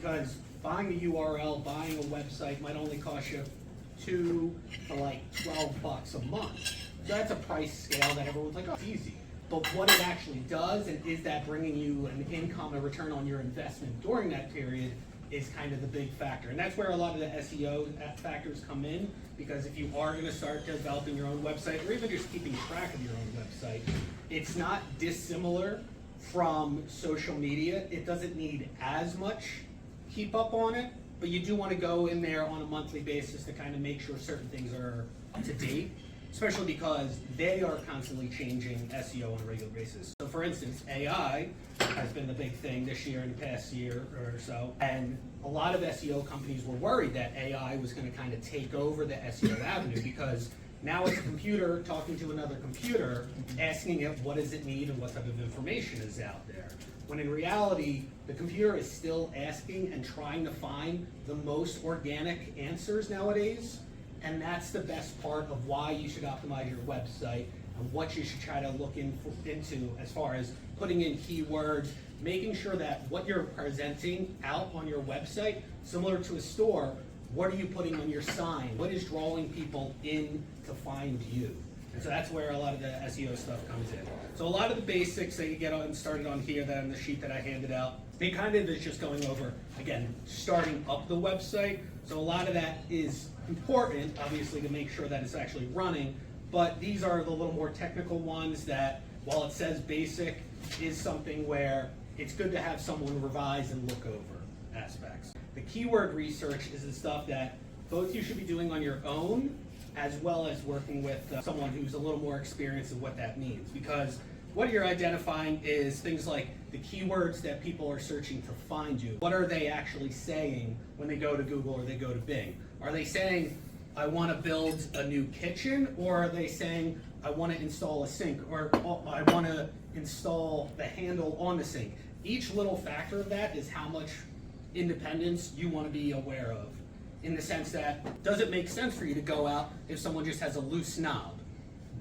because buying a URL, buying a website might only cost you $2 to $12 a month. So that's a price scale that everyone's like, oh, it's easy. But what it actually does, and is that bringing you an income, a return on your investment during that period, is kind of the big factor. And that's where a lot of the SEO factors come in, because if you are going to start developing your own website, or even just keeping track of your own website, it's not dissimilar from social media. It doesn't need as much keep up on it, but you do want to go in there on a monthly basis to kind of make sure certain things are up to date, especially because they are constantly changing SEO on a regular basis. So for instance, AI has been the big thing this year and the past year or so, and a lot of SEO companies were worried that AI was going to kind of take over the SEO avenue, because now it's a computer talking to another computer, asking it what does it need and what type of information is out there. When in reality, the computer is still asking and trying to find the most organic answers nowadays. And that's the best part of why you should optimize your website and what you should try to look into as far as putting in keywords, making sure that what you're presenting out on your website, similar to a store, what are you putting on your sign? What is drawing people in to find you? And so that's where a lot of the SEO stuff comes in. So a lot of the basics that you get on started on here, that on the sheet that I handed out, they kind of is just going over, again, starting up the website. So a lot of that is important, obviously, to make sure that it's actually running, but these are the little more technical ones that, while it says basic, is something where it's good to have someone revise and look over aspects. The keyword research is the stuff that both you should be doing on your own, as well as working with someone who's a little more experienced in what that means, because what you're identifying is things like the keywords that people are searching to find you. What are they actually saying when they go to Google or they go to Bing? Are they saying, I want to build a new kitchen, or are they saying, I want to install a sink, or oh, I want to install the handle on the sink? Each little factor of that is how much independence you want to be aware of, in the sense that, does it make sense for you to go out if someone just has a loose knob?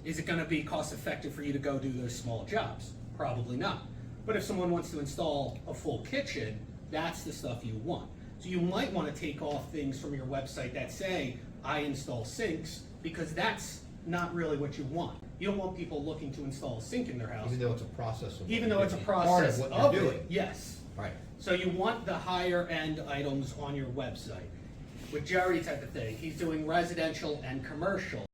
Is it going to be cost effective for you to go do those small jobs? Probably not. But if someone wants to install a full kitchen, that's the stuff you want. So you might want to take off things from your website that say, I install sinks, because that's not really what you want. You don't want people looking to install a sink in their house. Even though it's a process of Even though it's a process part of what you're doing. it, yes. Right. So you want the higher end items on your website. With Jerry type of thing, he's doing residential and commercial.